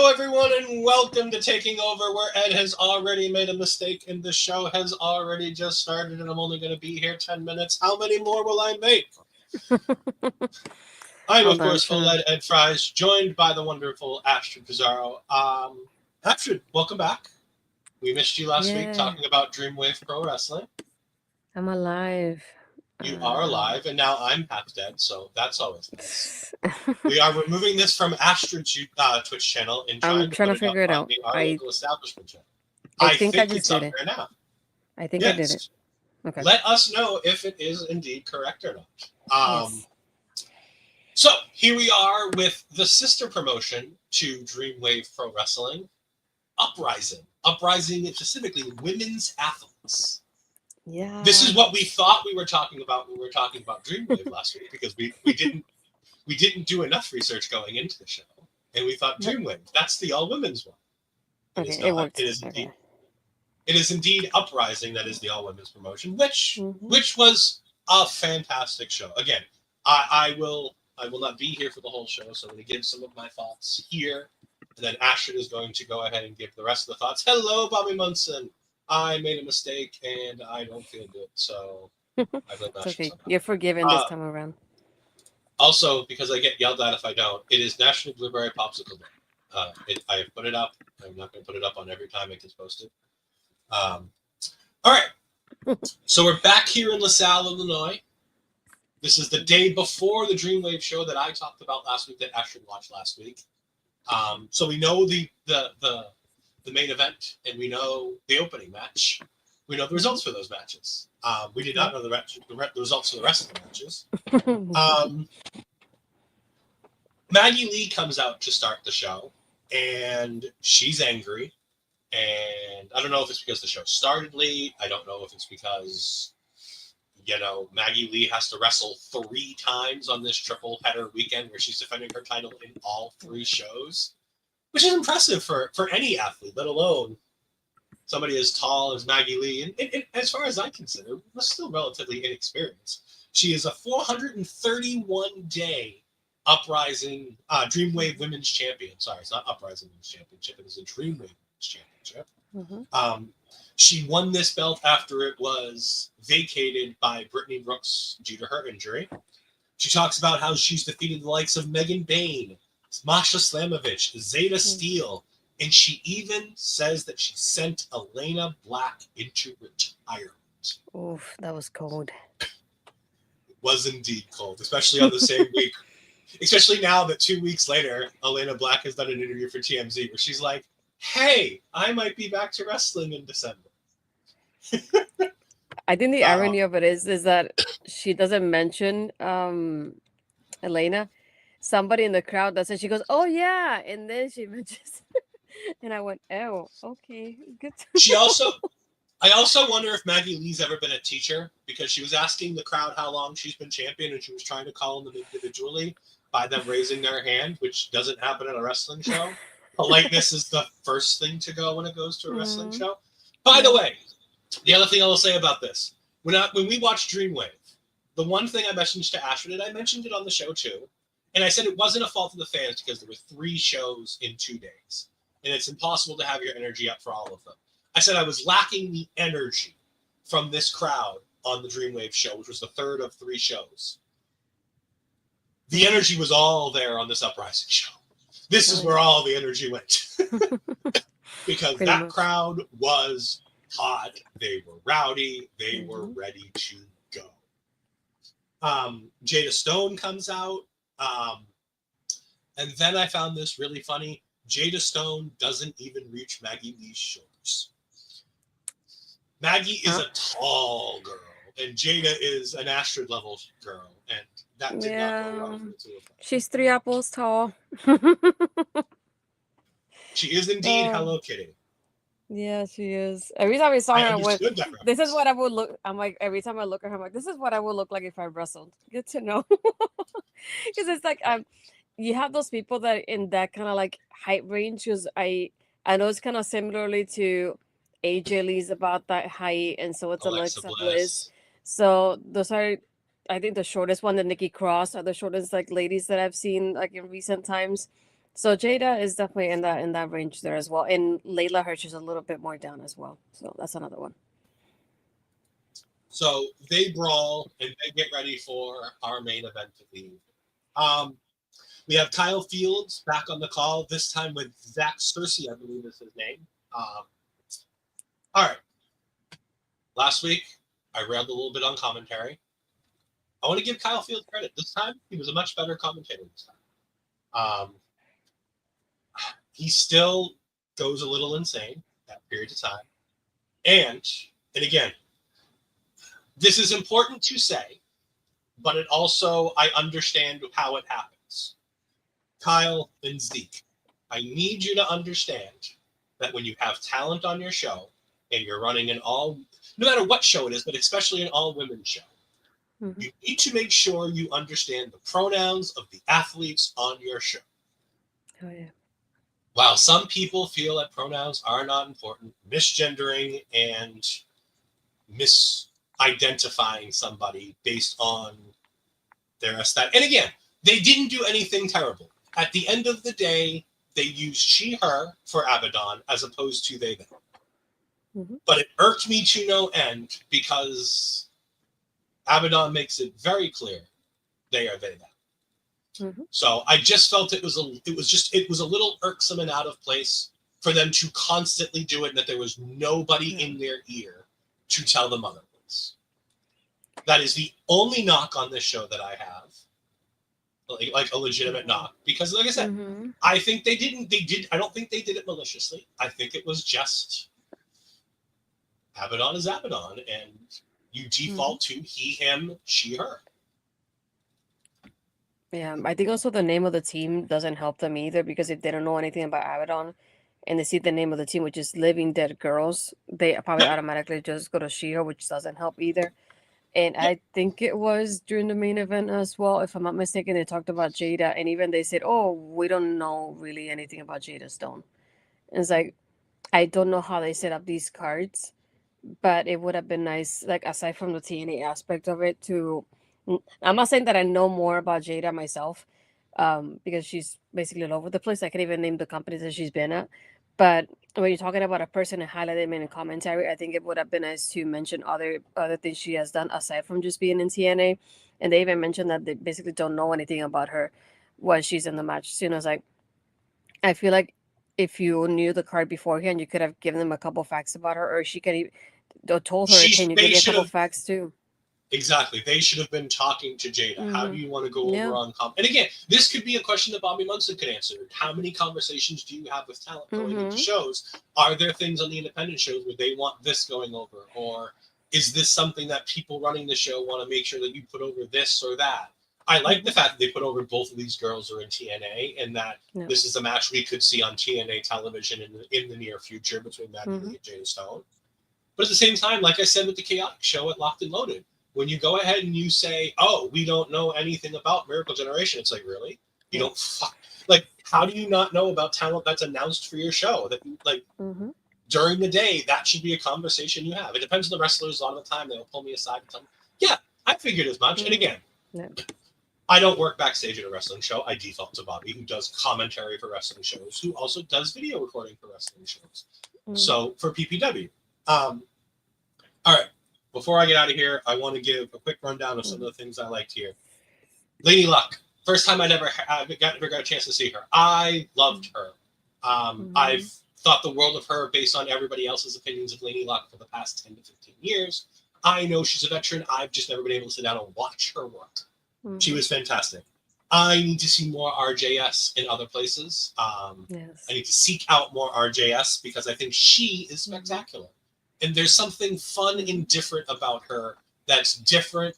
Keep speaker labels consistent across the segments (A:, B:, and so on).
A: Hello, everyone, and welcome to Taking Over, where Ed has already made a mistake and the show has already just started, and I'm only going to be here 10 minutes. How many more will I make? I'm, of course, full Ed Fries, joined by the wonderful Astrid Pizarro. Astrid, welcome back. We missed you last week talking about Dreamwave Pro Wrestling.
B: I'm alive.
A: You are alive, and now I'm half dead, so that's always nice. We are removing this from Astrid's Twitch channel and
B: trying to figure it out.
A: Our local establishment channel.
B: I think I just
A: it's
B: did
A: up
B: it.
A: there now.
B: I think I did it. Okay.
A: Let us know if it is indeed correct or not. Yes. So here we are with the sister promotion to Dreamwave Pro Wrestling, Uprising. Uprising is specifically women's athletes.
B: Yeah.
A: This is what we thought we were talking about when we were talking about Dreamwave last week, because we didn't do enough research going into the show, and we thought Dreamwave, that's the all women's one.
B: It worked.
A: It is indeed Uprising that is the all women's promotion, which was a fantastic show. Again, I will not be here for the whole show, so I'm going to give some of my thoughts here, and then Astrid is going to go ahead and give the rest of the thoughts. Hello, Bobby Munson. I made a mistake and I don't feel good, so I blame Astrid.
B: Okay, you're forgiven this time around.
A: Also, because I get yelled at if I don't, it is National Blueberry Popsicle Day. I have put it up. I'm not going to put it up on every time it gets posted. All right. So we're back here in LaSalle, Illinois. This is the day before the Dreamwave show that I talked about last week, that Astrid watched last week. So we know the main event, and we know the opening match. We know the results for those matches. We did not know the results for the rest of the matches. Maggie Lee comes out to start the show, and she's angry. And I don't know if it's because the show started late. I don't know if it's because, Maggie Lee has to wrestle 3 times on this triple header weekend where she's defending her title in all 3 shows, which is impressive for any athlete, let alone somebody as tall as Maggie Lee. And as far as I consider, was still relatively inexperienced. She is a 431-day Uprising Dreamwave Women's Champion. Sorry, it's not Uprising Women's Championship. It is a Dreamwave Women's Championship. She won this belt after it was vacated by Brittnie Brooks due to her injury. She talks about how she's defeated the likes of Megan Bayne, Masha Slamovich, Zeta Steele, and she even says that she sent Elena Black into retirement.
B: Oof, that was cold.
A: It was indeed cold, especially on the same week. Especially now that 2 weeks later, Elena Black has done an interview for TMZ where she's like, hey, I might be back to wrestling in December.
B: I think the irony of it is that she doesn't mention Elena. Somebody in the crowd that said, she goes, oh yeah, and then she mentions and I went, oh, okay, good.
A: I also wonder if Maggie Lee's ever been a teacher, because she was asking the crowd how long she's been champion, and she was trying to call them individually by them raising their hand, which doesn't happen at a wrestling show. Politeness is the first thing to go when it goes to a wrestling show. By the way, the other thing I will say about this, when we watched Dreamwave, the one thing I mentioned to Astrid, and I mentioned it on the show too, and I said it wasn't a fault of the fans because there were 3 shows in 2 days, and it's impossible to have your energy up for all of them. I said I was lacking the energy from this crowd on the Dreamwave show, which was the 3rd of 3 shows. The energy was all there on this Uprising show. This is where all the energy went. Because that crowd was hot. They were rowdy. They were ready to go. Jada Stone comes out. And then I found this really funny. Jada Stone doesn't even reach Maggie Lee's shoulders. Maggie is a tall girl, and Jada is an Astrid level girl, and that did not go well for the 2 of them.
B: She's 3 apples tall.
A: She is indeed Hello Kitty.
B: Yeah, she is. Every time I saw her, I went, this is what I would look. I'm like, every time I look at her, I'm like, this is what I would look like if I wrestled. Good to know. Because it's like, you have those people that in that kind of like height range. Because I know it's kind of similarly to AJ Lee's about that height, and so it's Alexa Bliss. So those are, I think, the shortest one, the Nikki Cross, are the shortest like ladies that I've seen like in recent times. So Jada is definitely in that range there as well. And Layla Hirsch is a little bit more down as well. So that's another one.
A: So they brawl and they get ready for our main event of the evening. We have Kyle Fields back on the call, this time with Zach Cersei, I believe is his name. All right. Last week, I railed a little bit on commentary. I want to give Kyle Fields credit. This time, he was a much better commentator this time. He still goes a little insane at periods of time. And again, this is important to say, but it also, I understand how it happens. Kyle and Zeke, I need you to understand that when you have talent on your show and you're running an all, no matter what show it is, but especially an all-women show, you need to make sure you understand the pronouns of the athletes on your show.
B: Oh, yeah.
A: While some people feel that pronouns are not important, misgendering and misidentifying somebody based on their aesthetic. And again, they didn't do anything terrible. At the end of the day, they used she, her for Abadon as opposed to they, them. But it irked me to no end because Abadon makes it very clear they are they, them. So I just felt it was a little irksome and out of place for them to constantly do it, and that there was nobody in their ear to tell them otherwise. That is the only knock on this show that I have, like a legitimate knock, because like I said, I think I don't think they did it maliciously. I think it was just Abadon is Abadon, and you default to he, him, she, her.
B: Yeah, I think also the name of the team doesn't help them either, because if they don't know anything about Abadon and they see the name of the team, which is Living Dead Girls, they probably automatically just go to She-Her, which doesn't help either. And I think it was during the main event as well, if I'm not mistaken, they talked about Jada, and even they said, oh, we don't know really anything about Jada Stone. And it's like, I don't know how they set up these cards, but it would have been nice, like, aside from the TNA aspect of it, to... I'm not saying that I know more about Jada myself, because she's basically all over the place. I can't even name the companies that she's been at. But when you're talking about a person and highlight them in a commentary, I think it would have been nice to mention other things she has done aside from just being in TNA. And they even mentioned that they basically don't know anything about her when she's in the match. So, it's like, I feel like if you knew the card beforehand, you could have given them a couple facts about her, or she could have told her, can you give me a couple facts too?
A: Exactly. They should have been talking to Jada. How do you want to go over on and again, this could be a question that Bobby Munson could answer. How many conversations do you have with talent going into shows? Are there things on the independent shows where they want this going over? Or is this something that people running the show want to make sure that you put over this or that? I like the fact that they put over both of these girls are in TNA, and that this is a match we could see on TNA television in the near future between Maggie and Jada Stone. But at the same time, like I said with the Chaotic show at Locked and Loaded, when you go ahead and you say, oh, we don't know anything about Miracle Generation, it's like, really? You don't like, how do you not know about talent that's announced for your show? That like during the day, that should be a conversation you have. It depends on the wrestlers. A lot of the time, they'll pull me aside and tell me, yeah, I figured as much. And again, I don't work backstage at a wrestling show. I default to Bobby, who does commentary for wrestling shows, who also does video recording for wrestling shows. So for PPW. All right. Before I get out of here, I want to give a quick rundown of some of the things I liked here. Laynie Luck. First time I never got a chance to see her. I loved her. I've thought the world of her based on everybody else's opinions of Laynie Luck for the past 10 to 15 years. I know she's a veteran. I've just never been able to sit down and watch her work. She was fantastic. I need to see more RJS in other places. I need to seek out more RJS because I think she is spectacular. And there's something fun and different about her that's different.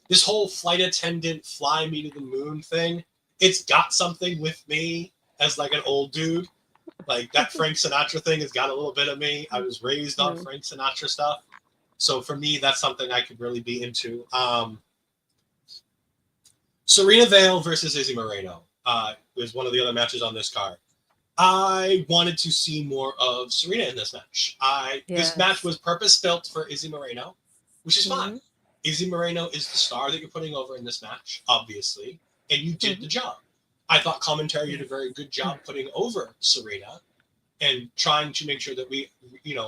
A: This whole flight attendant, fly me to the moon thing, it's got something with me as like an old dude. Like that Frank Sinatra thing has got a little bit of me. I was raised on Frank Sinatra stuff. So for me, that's something I could really be into. Serena Vale versus Izzy Moreno was one of the other matches on this card. I wanted to see more of Serena in this match. This match was purpose-built for Izzy Moreno, which is fine. Izzy Moreno is the star that you're putting over in this match, obviously, and you did the job. I thought commentary did a very good job putting over Sirena and trying to make sure that we,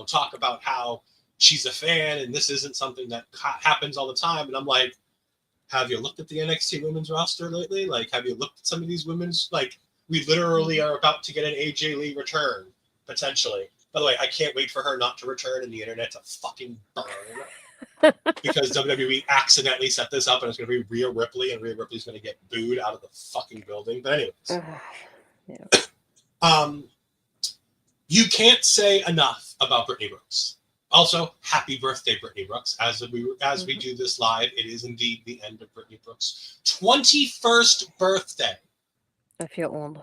A: talk about how she's a fan and this isn't something that happens all the time. And I'm like, have you looked at the NXT women's roster lately? Like, have you looked at some of these women's, like, we literally are about to get an AJ Lee return, potentially. By the way, I can't wait for her not to return and the internet to fucking burn. Because WWE accidentally set this up and it's going to be Rhea Ripley, and Rhea Ripley's going to get booed out of the fucking building. But anyways.
B: Yeah.
A: You can't say enough about Brittnie Brooks. Also, happy birthday, Brittnie Brooks. As we do this live, it is indeed the end of Brittnie Brooks' 21st birthday.
B: I feel old.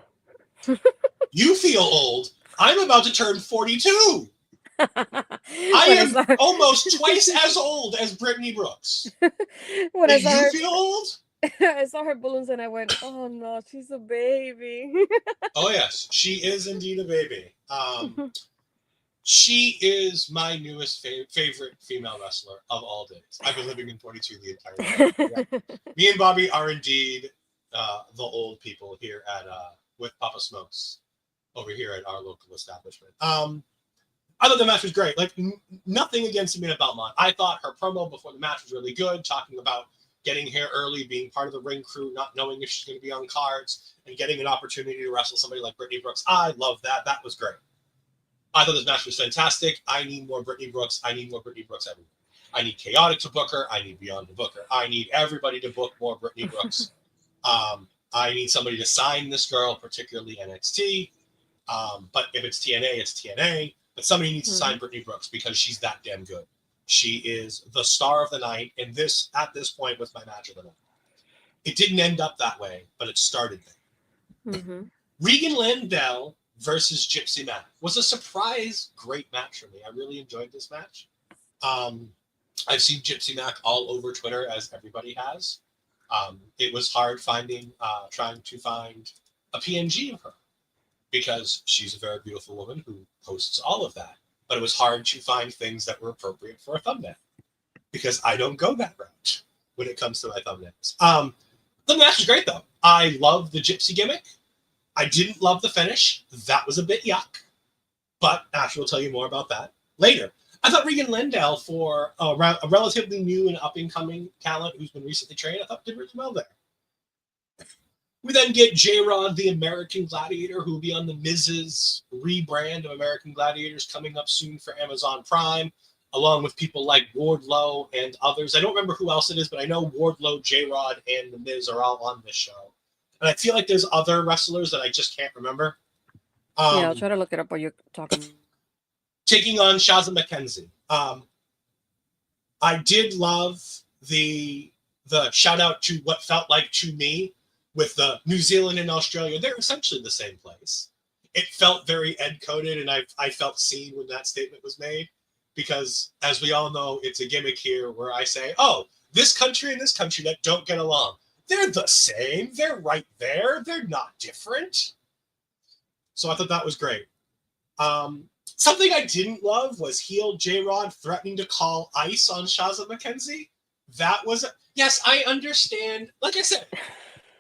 A: You feel old. I'm about to turn 42. I am almost twice as old as Brittnie Brooks. Do you feel old?
B: I saw her balloons and I went, oh no, she's a baby.
A: Oh yes, she is indeed a baby. She is my newest favorite female wrestler of all days. I've been living in 42 the entire time. Yeah. Me and Bobby are indeed the old people here at with Papa Smokes over here at our local establishment. I thought the match was great. Like, nothing against Aminah Belmont. I thought her promo before the match was really good, talking about getting here early, being part of the ring crew, not knowing if she's going to be on cards, and getting an opportunity to wrestle somebody like Brittnie Brooks. I love that. That was great. I thought this match was fantastic. I need more Brittnie Brooks. I need more Brittnie Brooks everywhere. I need Chaotic to book her. I need Beyond to book her. I need everybody to book more Brittnie Brooks. I need somebody to sign this girl, particularly NXT. But if it's TNA, it's TNA. But somebody needs to sign Brittnie Brooks because she's that damn good. She is the star of the night, and this, at this point, was my match of the night. It didn't end up that way, but it started there. Regan Lydale versus Gypsy Mac was a surprise great match for me. I really enjoyed this match. I've seen Gypsy Mac all over Twitter, as everybody has. It was hard trying to find a PNG of her, because she's a very beautiful woman who posts all of that. But it was hard to find things that were appropriate for a thumbnail, because I don't go that route when it comes to my thumbnails. The match was great, though. I love the Gypsy gimmick. I didn't love the finish. That was a bit yuck. But Ash will tell you more about that later. I thought Regan Lydale, for a relatively new and up-and-coming talent who's been recently trained, I thought did really well there. We then get J-Rod, the American Gladiator, who will be on the Miz's rebrand of American Gladiators coming up soon for Amazon Prime, along with people like Wardlow and others. I don't remember who else it is, but I know Wardlow, J-Rod, and the Miz are all on this show. And I feel like there's other wrestlers that I just can't remember.
B: Yeah, I'll try to look it up while you're talking.
A: Taking on Shazza McKenzie. I did love the shout out to what felt like to me with the New Zealand and Australia. They're essentially the same place. It felt very ed-coded, and I felt seen when that statement was made, because as we all know, it's a gimmick here where I say, oh, this country and this country that don't get along, they're the same. They're right there. They're not different. So I thought that was great. Something I didn't love was heel J-Rod threatening to call ice on Shazza McKenzie. That was, yes, I understand. Like I said,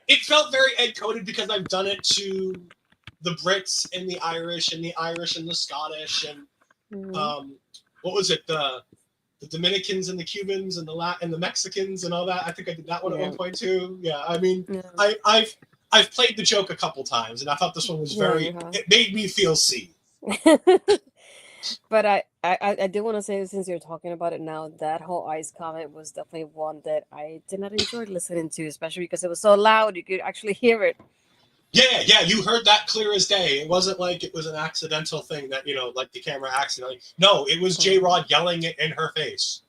A: it felt very ed-coded because I've done it to the Brits and the Irish and the Scottish and what was it, the Dominicans and the Cubans and the Mexicans and all that. I think I did that one at one point too. Yeah, I mean, I've played the joke a couple times, and I thought this one was it made me feel seen.
B: But I did want to say, since you're talking about it now, that whole ice comment was definitely one that I did not enjoy listening to, especially because it was so loud you could actually hear it.
A: Yeah, you heard that clear as day. It wasn't like it was an accidental thing that, like the camera accidentally. No, it was J-Rod yelling it in her face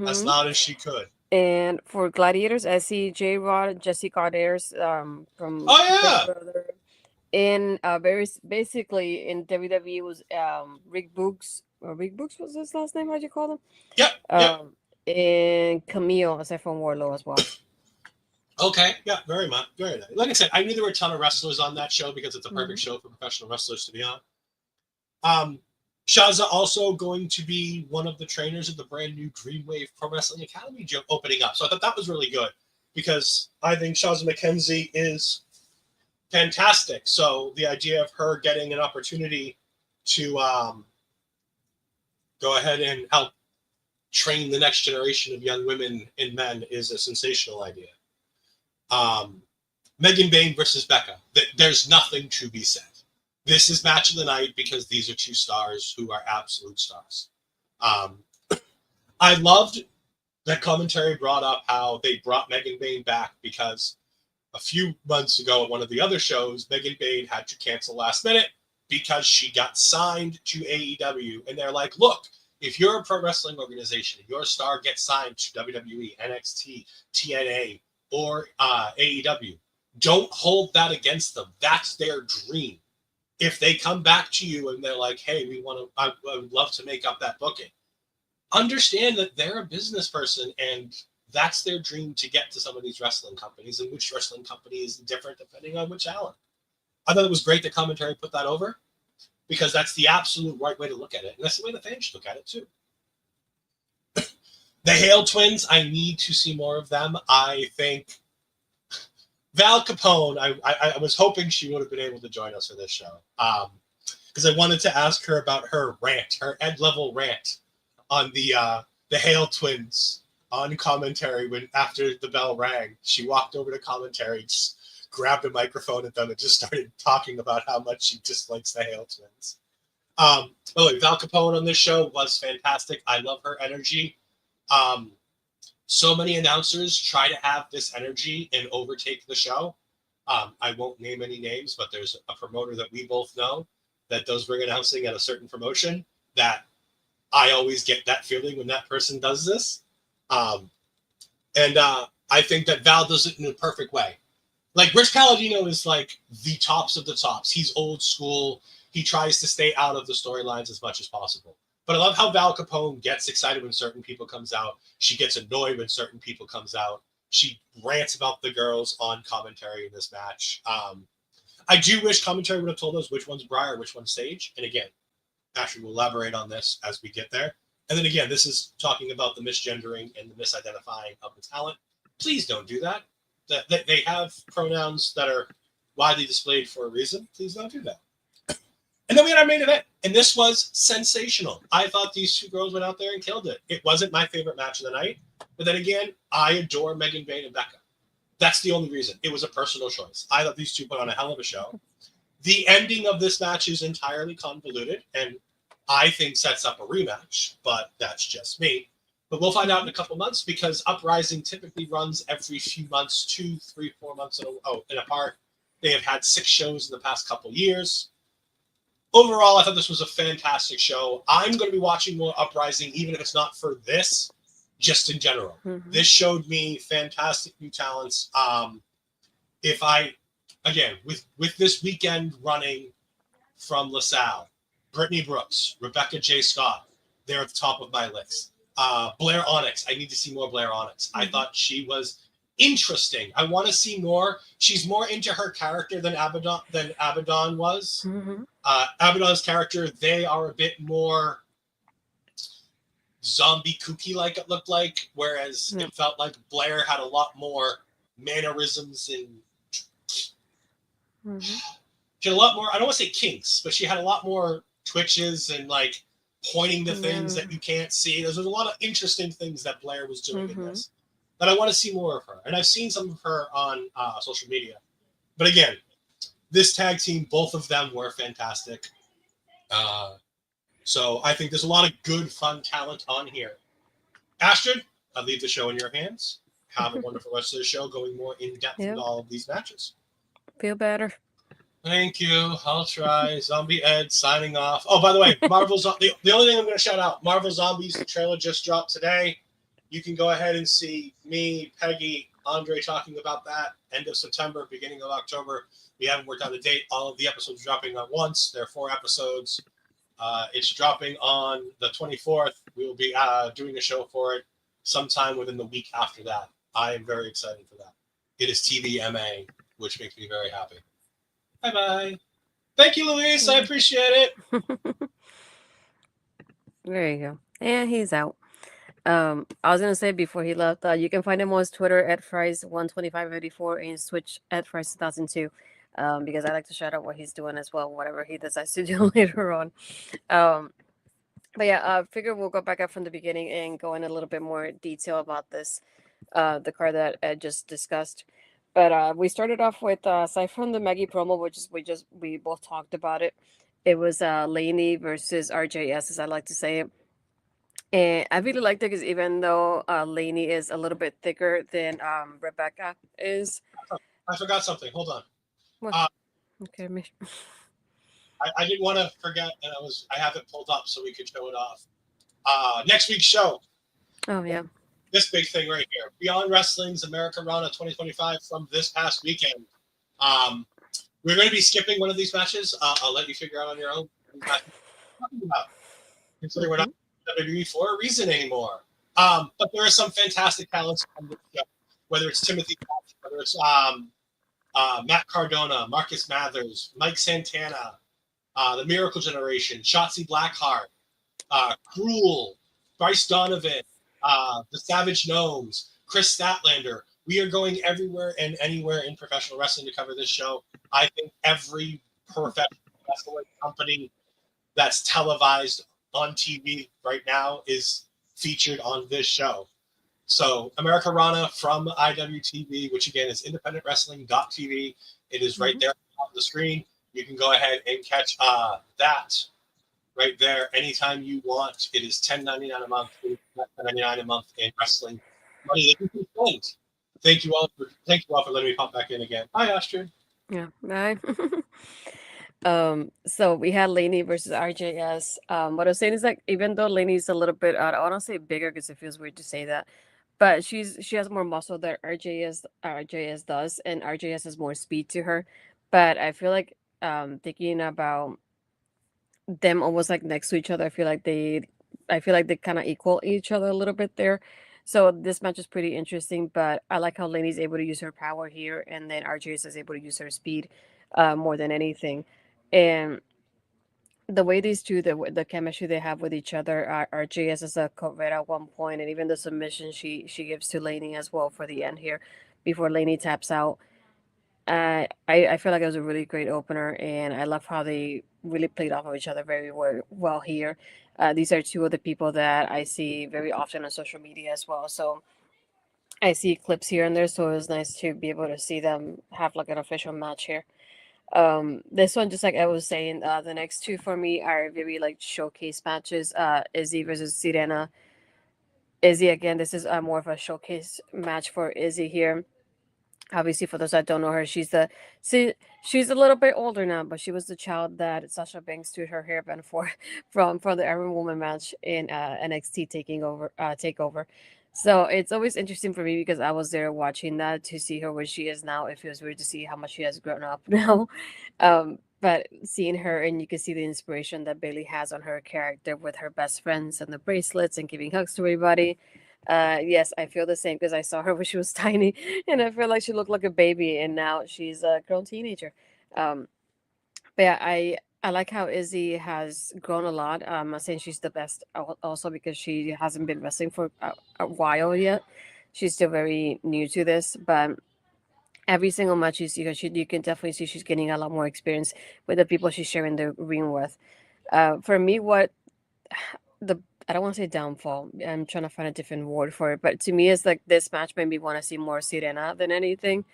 A: as loud as she could.
B: And for Gladiators, I see J-Rod, Jesse Cardares from Big Brother. In basically in WWE was Rick Books. Rick Books was his last name? How'd you call him?
A: Yep.
B: And Camille, aside from Wardlow as well.
A: Okay, yeah, very much. Very nice. Like I said, I knew there were a ton of wrestlers on that show because it's a perfect show for professional wrestlers to be on. Shazza also going to be one of the trainers of the brand new Dreamwave Pro Wrestling Academy opening up. So I thought that was really good because I think Shazza McKenzie is fantastic. So the idea of her getting an opportunity to go ahead and help train the next generation of young women and men is a sensational idea. Megan Bayne versus Becca. There's nothing to be said. This is match of the night because these are two stars who are absolute stars. I loved that commentary brought up how they brought Megan Bayne back because a few months ago at one of the other shows, Megan Bayne had to cancel last minute because she got signed to AEW. And they're like, look, if you're a pro wrestling organization, your star gets signed to WWE, NXT, TNA, or AEW, don't hold that against them. That's their dream. If they come back to you and they're like, hey, I would love to make up that booking, understand that they're a business person and that's their dream to get to some of these wrestling companies, and which wrestling company is different depending on which talent. I thought it was great that commentary put that over because that's the absolute right way to look at it. And that's the way the fans should look at it too. The Hale twins, I need to see more of them. I think Val Capone, I was hoping she would have been able to join us for this show because I wanted to ask her about her rant, her Ed-level rant on the Hale twins on commentary when after the bell rang. She walked over to commentary, just grabbed a microphone at them and just started talking about how much she dislikes the Hale twins. By the way, Val Capone on this show was fantastic. I love her energy. So many announcers try to have this energy and overtake the show. I won't name any names, but there's a promoter that we both know that does ring announcing at a certain promotion that I always get that feeling when that person does this. And I think that Val does it in a perfect way. Like Rich Palladino is like the tops of the tops. He's old school. He tries to stay out of the storylines as much as possible. But I love how Val Capone gets excited when certain people comes out. She gets annoyed when certain people comes out. She rants about the girls on commentary in this match. I do wish commentary would have told us which one's Briar, which one's Sage. And again, Ashley will elaborate on this as we get there. And then again, this is talking about the misgendering and the misidentifying of the talent. Please don't do that. They have pronouns that are widely displayed for a reason. Please don't do that. And then we had our main event, and this was sensational. I thought these two girls went out there and killed it. It wasn't my favorite match of the night, but then again, I adore Megan Bayne and Becca. That's the only reason. It was a personal choice. I thought these two put on a hell of a show. The ending of this match is entirely convoluted, and I think sets up a rematch, but that's just me. But we'll find out in a couple months because Uprising typically runs every few months, 2, 3, 4 months in apart. They have had 6 shows in the past couple years. Overall, I thought this was a fantastic show. I'm going to be watching more Uprising, even if it's not for this, just in general. Mm-hmm. This showed me fantastic new talents. With this weekend running from LaSalle, Brittnie Brooks, Rebecca J. Scott, they're at the top of my list. Blair Onyx. I need to see more Blair Onyx. Mm-hmm. I thought she was interesting. I want to see more. She's more into her character than Abadon was. Mm-hmm. Abadon's character, they are a bit more zombie kooky like it looked like, whereas it felt like Blair had a lot more mannerisms and she had a lot more, I don't want to say kinks, but she had a lot more twitches and like pointing to things that you can't see. There's a lot of interesting things that Blair was doing in this that I want to see more of her. And I've seen some of her on social media. But again, this tag team, both of them were fantastic. So I think there's a lot of good, fun talent on here. Astrid, I'll leave the show in your hands. Have a wonderful rest of the show, going more in-depth into all of these matches.
B: Feel better.
A: Thank you. I'll try. Zombie Ed signing off. Oh, by the way, Marvel's the only thing I'm going to shout out, Marvel Zombies, the trailer just dropped today. You can go ahead and see me, Peggy, Andre talking about that end of September, beginning of October. We haven't worked out the date. All of the episodes are dropping at once. There are 4 episodes. It's dropping on the 24th. We will be doing a show for it sometime within the week after that. I am very excited for that. It is TVMA, which makes me very happy. Bye-bye. Thank you, Luis. I appreciate it.
B: There you go. And he's out. I was going to say before he left, you can find him on Twitter at Fries12584 and Switch at Fries2002. because I like to shout out what he's doing as well, whatever he decides to do later on. Um, but yeah, I figure we'll go back up from the beginning and go in a little bit more detail about this, the card that Ed just discussed. But we started off with aside from the Maggie promo, which is we both talked about it. It was Laynie versus RJS, as I like to say it. And I really liked it because even though Laynie is a little bit thicker than Rebecca is.
A: I forgot something. Hold on.
B: What? Okay,
A: I didn't want to forget, and I have it pulled up so we could show it off. Next week's show.
B: Oh yeah.
A: This big thing right here, Beyond Wrestling's America Rana 2025 from this past weekend. We're going to be skipping one of these matches. I'll let you figure out on your own. Considering we're not WWE for a reason anymore. But there are some fantastic talents on this show, whether it's Timothy, whether it's Matt Cardona, Marcus Mathers, Mike Santana, the Miracle Generation, Shotzi Blackheart, Cruel, Bryce Donovan, the Savage Gnomes, Chris Statlander. We are going everywhere and anywhere in professional wrestling to cover this show. I think every professional wrestling company that's televised on TV right now is featured on this show. So America Rana from IWTV, which again is independentwrestling.tv. It is right there on the screen. You can go ahead and catch that right there anytime you want. It is $10.99 a month. $10.99 a month in wrestling money that you can spend. Thank you all for letting me pop back in again. Hi, Astrid.
B: Yeah, bye. So we had Laynie versus RJS. What I was saying is like even though Laynie's a little bit, I don't want to say bigger because it feels weird to say that, but she has more muscle than RJS does, and RJS has more speed to her. But I feel like thinking about them almost like next to each other, I feel like they kind of equal each other a little bit there. So this match is pretty interesting, but I like how Lainey's able to use her power here, and then RJS is able to use her speed more than anything. And the way these two, the chemistry they have with each other, RJS is a cover at one point, and even the submission she gives to Laynie as well for the end here, before Laynie taps out. I feel like it was a really great opener, and I love how they really played off of each other very well here. These are two of the people that I see very often on social media as well. So I see clips here and there, so it was nice to be able to see them have like an official match here. This one, just like I was saying, the next two for me are very like showcase matches. Izzy versus Sirena. Izzy again. This is more of a showcase match for Izzy here. Obviously, for those that don't know her, she's a little bit older now, but she was the child that Sasha Banks threw her hairband for from the Iron Woman match in NXT takeover. So it's always interesting for me because I was there watching that to see her where she is now. It feels weird to see how much she has grown up now. But seeing her, and you can see the inspiration that Bailey has on her character with her best friends and the bracelets and giving hugs to everybody. Yes, I feel the same because I saw her when she was tiny, and I feel like she looked like a baby, and now she's a grown teenager. Um, but yeah, I like how Izzy has grown a lot. I'm not saying she's the best, also because she hasn't been wrestling for a while yet. She's still very new to this, but every single match you see her, you can definitely see she's getting a lot more experience with the people she's sharing the ring with. For me, what the I don't want to say downfall. I'm trying to find a different word for it, but to me, it's like this match made me want to see more Sirena than anything.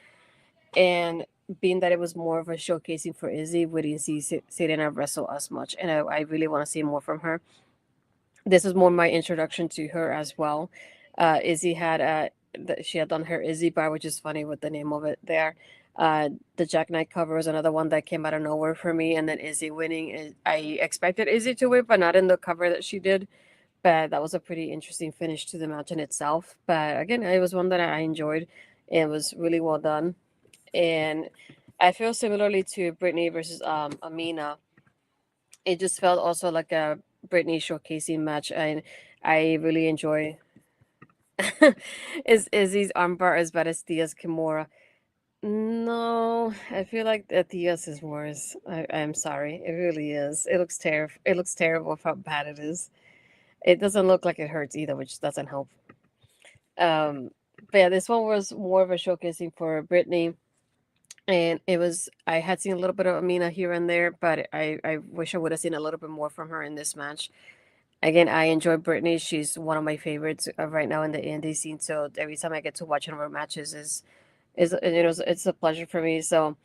B: And being that it was more of a showcasing for Izzy, we didn't see Sirena wrestle as much, and I really want to see more from her. This is more my introduction to her as well. Izzy had she had done her Izzy bar, which is funny with the name of it there. The Jack Knight cover was another one that came out of nowhere for me, and then Izzy winning. I expected Izzy to win, but not in the cover that she did. But that was a pretty interesting finish to the match in itself. But again, it was one that I enjoyed. It was really well done. And I feel similarly to Brittnie versus Aminah. It just felt also like a Brittnie showcasing match, and I really enjoy is Izzy's armbar as bad as Thea's Kimura? No, I feel like the Thea's is worse. I'm sorry, it really is. It looks terrible. It looks terrible how bad it is. It doesn't look like it hurts either, which doesn't help. But yeah, this one was more of a showcasing for Brittnie. And I had seen a little bit of Aminah here and there, but I wish I would have seen a little bit more from her in this match. Again, I enjoy Brittnie. She's one of my favorites right now in the indie scene. So every time I get to watch one of her matches it's a pleasure for me. So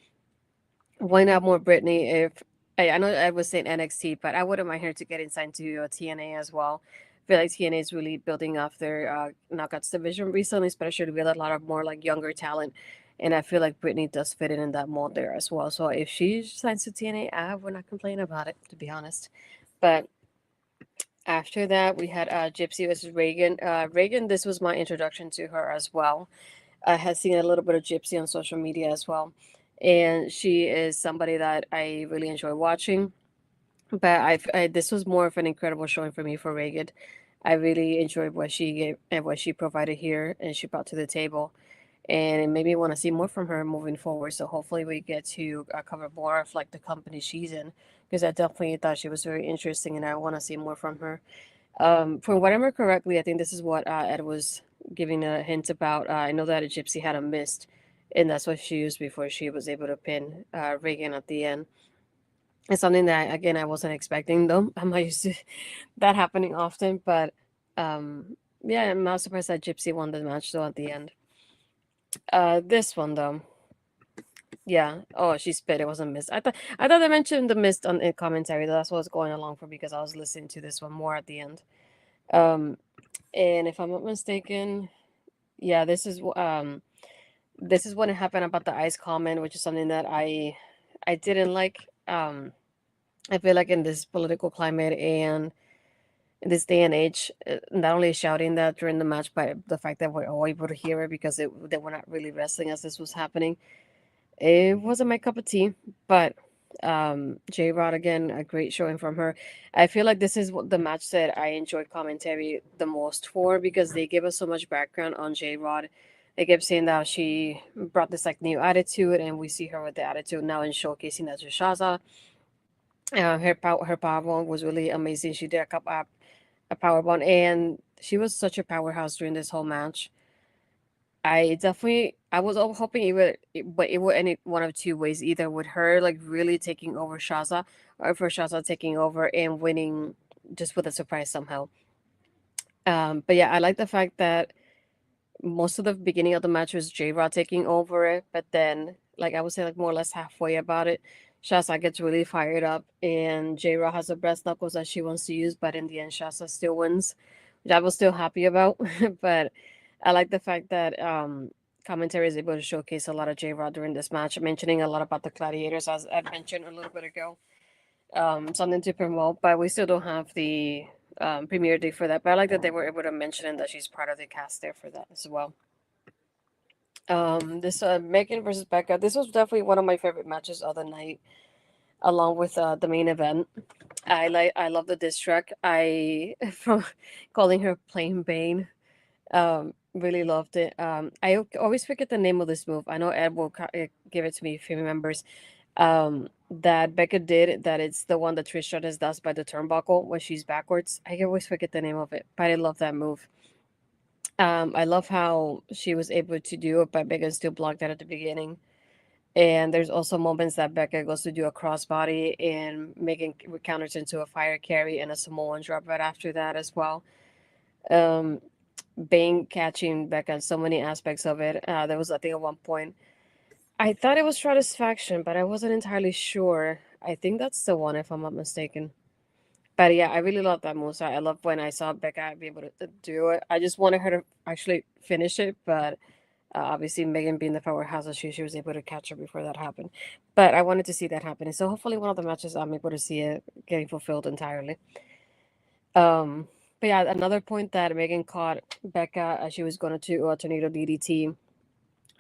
B: why not more Brittnie? If I know I was saying NXT, but I wouldn't mind her to get inside to TNA as well. I feel like TNA is really building off their knockouts division recently, especially with a lot of more like younger talent. And I feel like Brittnie does fit in that mold there as well. So if she signs to TNA, I would not complain about it, to be honest. But after that, we had Gypsy versus Regan. Regan, this was my introduction to her as well. I had seen a little bit of Gypsy on social media as well. And she is somebody that I really enjoy watching. But this was more of an incredible showing for me for Regan. I really enjoyed what she gave and what she provided here and she brought to the table. And it made me want to see more from her moving forward. So hopefully we get to cover more of like the company she's in, because I definitely thought she was very interesting and I want to see more from her. From what I remember correctly, I think this is what Ed was giving a hint about. I know that a Gypsy had a mist, and that's what she used before she was able to pin Regan at the end. It's something that again I wasn't expecting though. I'm not used to that happening often, but yeah, I'm not surprised that Gypsy won the match though at the end. This one though. Yeah. Oh, she spit. It wasn't mist. I thought they mentioned the mist on in commentary. That's what was going along for because I was listening to this one more at the end. Um, and if I'm not mistaken, yeah, this is when it happened about the ice comment, which is something that I didn't like. I feel like in this political climate and in this day and age, not only shouting that during the match, but the fact that we're all able to hear it because they were not really wrestling as this was happening. It wasn't my cup of tea, but J Rod again, a great showing from her. I feel like this is the match that I enjoyed commentary the most for because they give us so much background on J Rod. They kept saying that she brought this like new attitude, and we see her with the attitude now and showcasing that to Shazza. Her powerbomb was really amazing. She did a powerbomb, and she was such a powerhouse during this whole match. I was all hoping but it would any one of two ways, either with her like really taking over Shaza, or for Shaza taking over and winning just with a surprise somehow. But yeah, I like the fact that most of the beginning of the match was J Rod taking over it, but then like I would say like more or less halfway about it, Shaza gets really fired up and J Rod has the breast knuckles that she wants to use, but in the end Shaza still wins, which I was still happy about. But I like the fact that commentary is able to showcase a lot of J Rod during this match, mentioning a lot about the gladiators as I mentioned a little bit ago. Something to promote, but we still don't have the premiere date for that. But I like that they were able to mention it, that she's part of the cast there for that as well. This Megan versus Becca. This was definitely one of my favorite matches of the night, along with the main event. I love the diss track. I from calling her plain Bayne. Really loved it. Always forget the name of this move. I know Ed will give it to me if he remembers. That Becca did, that it's the one that Trish Stratus does by the turnbuckle when she's backwards. I always forget the name of it, but I love that move. I love how she was able to do it, but Becca still blocked that at the beginning. And there's also moments that Becca goes to do a crossbody and making counters into a fire carry and a Samoan drop right after that as well. Um, Bane catching Becca in so many aspects of it. There was, I think, at one point, I thought it was Stratisfaction, but I wasn't entirely sure. I think that's the one, if I'm not mistaken. But yeah, I really love that move. So I love when I saw Becca be able to do it. I just wanted her to actually finish it, but obviously Megan being the powerhouse, she was able to catch her before that happened. But I wanted to see that happen. So hopefully one of the matches I'm able to see it getting fulfilled entirely. Um, but yeah, another point that Megan caught Becca as she was going to do a tornado DDT.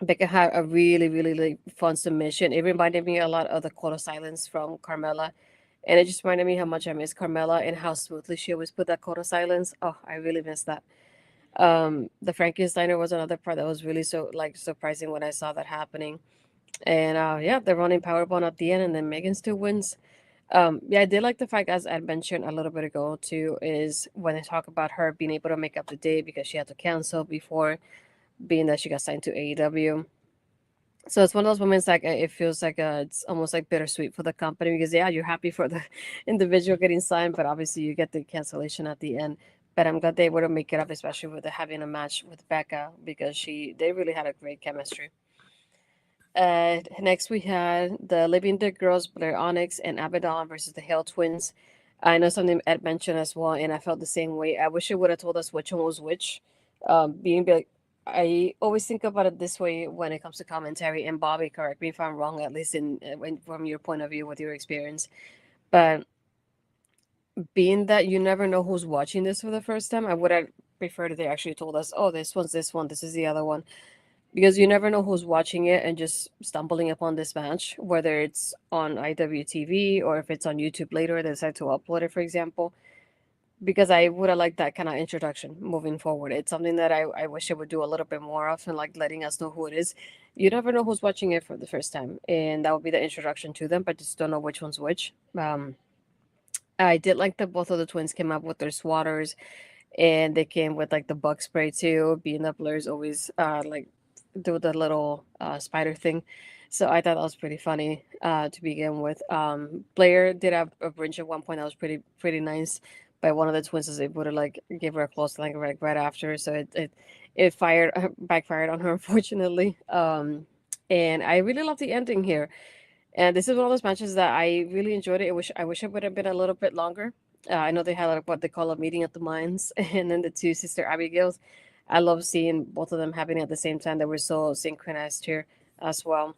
B: Becca had a really, really, really fun submission. It reminded me a lot of the Call of Silence from Carmella. And it just reminded me how much I miss Carmella and how smoothly she always put that Call of Silence. Oh, I really miss that. The Frankensteiner was another part that was really so like surprising when I saw that happening. And yeah, the running powerbomb at the end, and then Megan still wins. Yeah, I did like the fact, as I mentioned a little bit ago too, is when they talk about her being able to make up the day because she had to cancel before, being that she got signed to AEW. So it's one of those moments like it feels like it's almost like bittersweet for the company because yeah, you're happy for the individual getting signed, but obviously you get the cancellation at the end. But I'm glad they were to make it up, especially with the, having a match with Becca because they really had a great chemistry. Next we had the Living Dead Girls, Blair, Onyx, and Abadon versus the Hale Twins. I know something Ed mentioned as well, and I felt the same way. I wish it would have told us which one was which. Being like, I always think about it this way when it comes to commentary. And Bobby, correct me if I'm wrong, at least from your point of view with your experience. But being that you never know who's watching this for the first time, I would have preferred if they actually told us, "Oh, this one's this one, this is the other one." Because you never know who's watching it and just stumbling upon this match, whether it's on IWTV or if it's on YouTube later, they decide to upload it, for example. Because I would have liked that kind of introduction moving forward. It's something that I wish it would do a little bit more of and like letting us know who it is. You never know who's watching it for the first time, and that would be the introduction to them, but just don't know which one's which. I did like that both of the twins came up with their swatters and they came with like the bug spray too, being that Blair's always like do the little spider thing. So I thought that was pretty funny to begin with. Blair did have a bridge at one point that was pretty nice, but one of the twins was able to like give her a close like right after, so it fired backfired on her unfortunately. And I really love the ending here. And this is one of those matches that I really enjoyed it. I wish it would have been a little bit longer. I know they had like what they call a meeting at the mines, and then the two sister Abigails. I love seeing both of them happening at the same time. They were so synchronized here as well.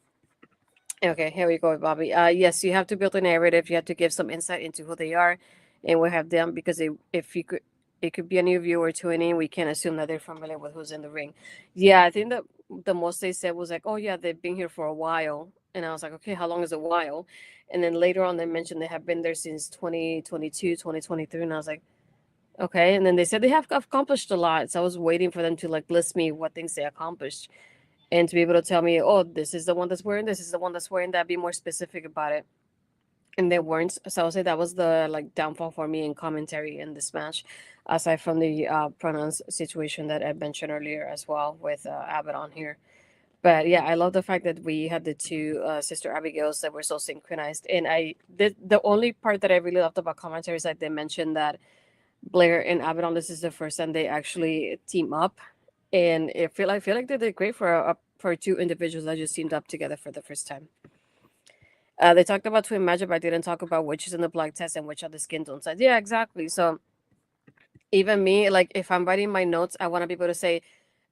B: Okay, here we go, Bobby. Yes, you have to build a narrative. You have to give some insight into who they are and what have them because if you could, it could be a new viewer tuning in. We can't assume that they're familiar with who's in the ring. Yeah, I think that the most they said was like, "Oh yeah, they've been here for a while," and I was like, "Okay, how long is a while?" And then later on, they mentioned they have been there since 2022, 2023, and I was like, "Okay." And then they said they have accomplished a lot, so I was waiting for them to like list me what things they accomplished and to be able to tell me, oh, this is the one that's wearing this is the one that's wearing that, be more specific about it. And they weren't. So I would say that was the like downfall for me in commentary in this match, aside from the pronouns situation that I mentioned earlier as well with Abadon here. But yeah, I love the fact that we had the two sister Abigails that were so synchronized. And the only part that I really loved about commentary is that they mentioned that Blair and Abadon, this is the first time they actually team up, and I feel like they did great for two individuals that just teamed up together for the first time. They talked about twin magic, but I didn't talk about which is in the blood test and which are the skin tone sides. Yeah, exactly. So even me, like if I'm writing my notes, I want to be able to say,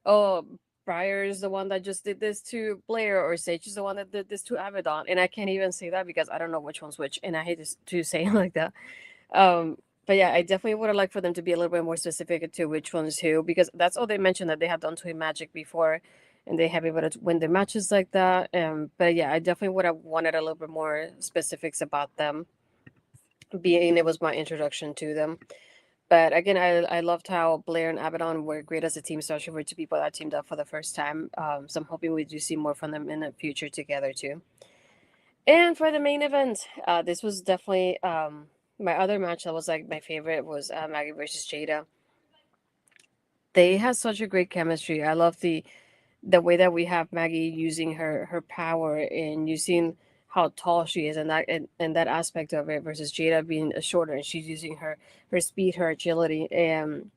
B: "Oh, Briar is the one that just did this to Blair," or Sage is the one that did this to Abadon, and I can't even say that because I don't know which one's which, and I hate to say it like that. Um, but yeah, I definitely would have liked for them to be a little bit more specific to which one's who, because that's all they mentioned that they have done twin magic before, and they have been able to win their matches like that. But yeah, I definitely would have wanted a little bit more specifics about them, being it was my introduction to them. But again, I loved how Blair and Abadon were great as a team, especially for two people that teamed up for the first time. So I'm hoping we do see more from them in the future together too. And for the main event, this was definitely my other match that was like my favorite was Maggie versus Jada. They had such a great chemistry. I love the way that we have Maggie using her power and using how tall she is and and that aspect of it versus Jada being shorter and she's using her speed, her agility. And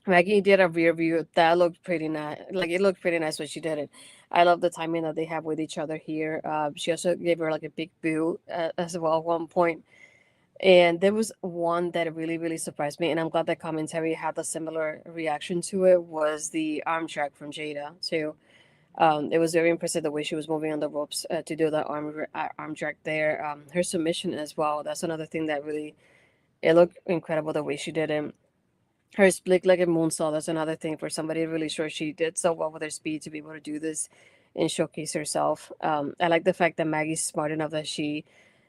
B: Maggie did a rear view that looked pretty nice. Like it looked pretty nice when she did it. I love the timing that they have with each other here. She also gave her like a big boo as well at one point. And there was one that really surprised me, and I'm glad that commentary had a similar reaction to it. Was the arm track from Jada too? It was very impressive the way she was moving on the ropes to do that arm track there. Her submission as well. That's another thing that really it looked incredible the way she did it. Her split-legged moonsault. That's another thing for somebody really sure she did so well with her speed to be able to do this and showcase herself. I like the fact that Maggie's smart enough that she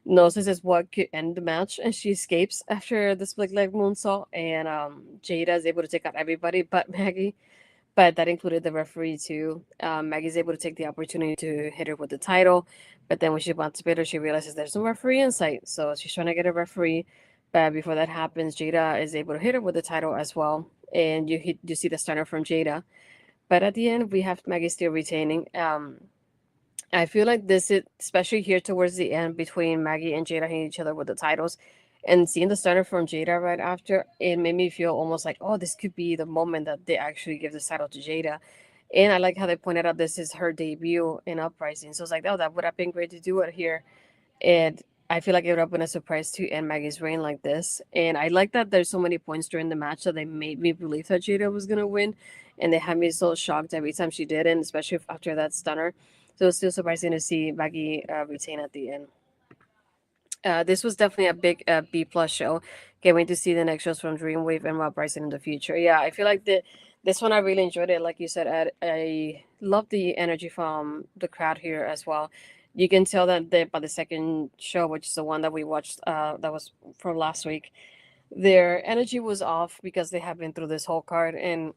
B: knows this is what could end the match, and she escapes after the split-leg moonsault. And Jada is able to take out everybody but Maggie, but that included the referee too. Maggie's able to take the opportunity to hit her with the title, but then when she wants to beat her, she realizes there's no referee in sight, so she's trying to get a referee. But before that happens, Jada is able to hit her with the title as well, and you see the stunner from Jada. But at the end, we have Maggie still retaining. I feel like this is especially here towards the end between Maggie and Jada hitting each other with the titles, and seeing the starter from Jada right after, it made me feel almost like, oh, this could be the moment that they actually give this title to Jada. And I like how they pointed out this is her debut in Uprising, so it's like, oh, that would have been great to do it here. And I feel like it would have been a surprise to end Maggie's reign like this. And I like that there's so many points during the match that they made me believe that Jada was gonna win, and they had me so shocked every time she did, and especially after that stunner. So it's still surprising to see Maggie retain at the end. This was definitely a big B plus show. Can't wait to see the next shows from Dreamwave and Uprising in the future. Yeah, I feel like this one I really enjoyed it. Like you said, Ed, I love the energy from the crowd here as well. You can tell that by the second show, which is the one that we watched, that was from last week, their energy was off because they have been through this whole card. And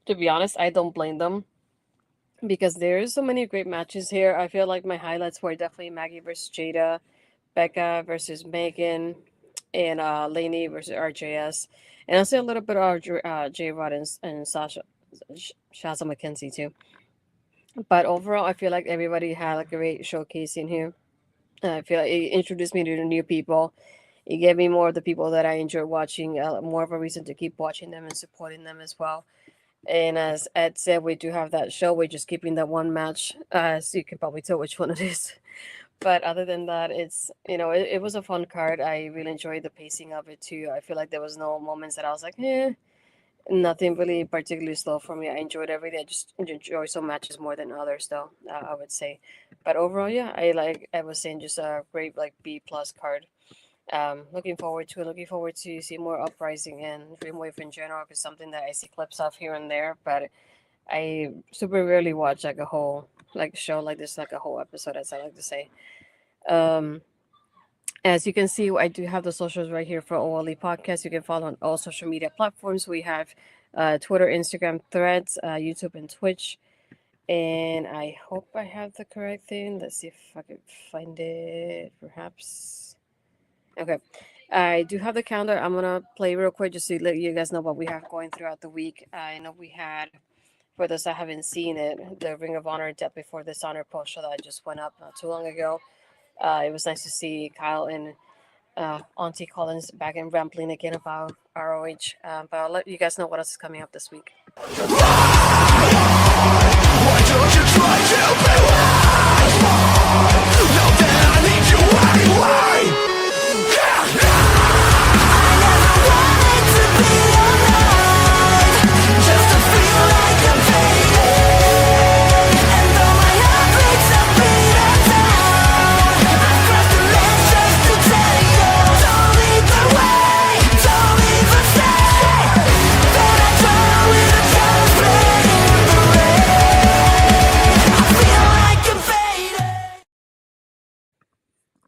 B: to be honest, I don't blame them because there's so many great matches here. I feel like my highlights were definitely Maggie versus Jada, Becca versus Megan, and Laynie versus RJS. And I'll say a little bit of J Rod and Sasha, Shazza McKenzie too. But overall, I feel like everybody had like a great showcase in here. I feel like it introduced me to the new people. It gave me more of the people that I enjoy watching, more of a reason to keep watching them and supporting them as well. And as Ed said, we do have that show. We're just keeping that one match, so you can probably tell which one it is. But other than that, it's it was a fun card. I really enjoyed the pacing of it too. I feel like there was no moments that I was like, nothing really particularly slow for me. I enjoyed everything. I just enjoy some matches more than others, though. I would say, but overall, yeah, I was saying, just a great like B plus card. Looking forward to it. Looking forward to see more Uprising and Dreamwave in general. Is something that I see clips of here and there, but I super rarely watch like a whole like show like this, like a whole episode, as I like to say. Um, as you can see, I do have the socials right here for OLE Podcast. You can follow on all social media platforms. We have Twitter, Instagram, Threads, YouTube, and Twitch. And I hope I have the correct thing. Let's see if I can find it, perhaps. Okay. I do have the calendar. I'm going to play real quick just to let you guys know what we have going throughout the week. I know we had, for those that haven't seen it, the Ring of Honor Death Before Dishonor post show that just went up not too long ago. It was nice to see Kyle and Auntie Collins back in rambling again about ROH. But I'll let you guys know what else is coming up this week. Why don't you try to be now that I need you anyway. I never wanted to be alive, just to feel like I'm fading. And though my heart breaks a beat down, I've crossed the ledge just to tell you, don't leave the way, don't even say that I draw with a gunplay in the rain. I feel like I'm fading.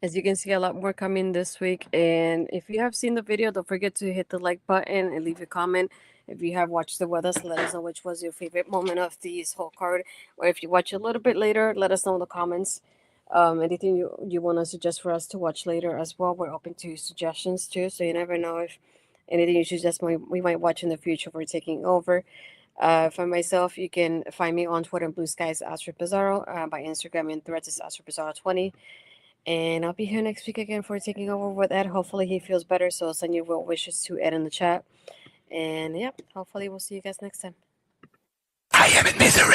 B: As you can see, a lot more coming this week. And if you have seen the video, don't forget to hit the like button and leave a comment. If you have watched it with us, let us know which was your favorite moment of this whole card. Or if you watch a little bit later, let us know in the comments. Anything you want to suggest for us to watch later as well. We're open to suggestions too. So you never know if anything you suggest we might watch in the future for taking over. For myself, you can find me on Twitter and Blue Skies Astrid Pizarro. By Instagram and Threads is Astrid Pizarro 20. And I'll be here next week again for taking over with Ed. Hopefully he feels better. So I'll send you well wishes to Ed in the chat. And yeah, hopefully we'll see you guys next time. I am in misery.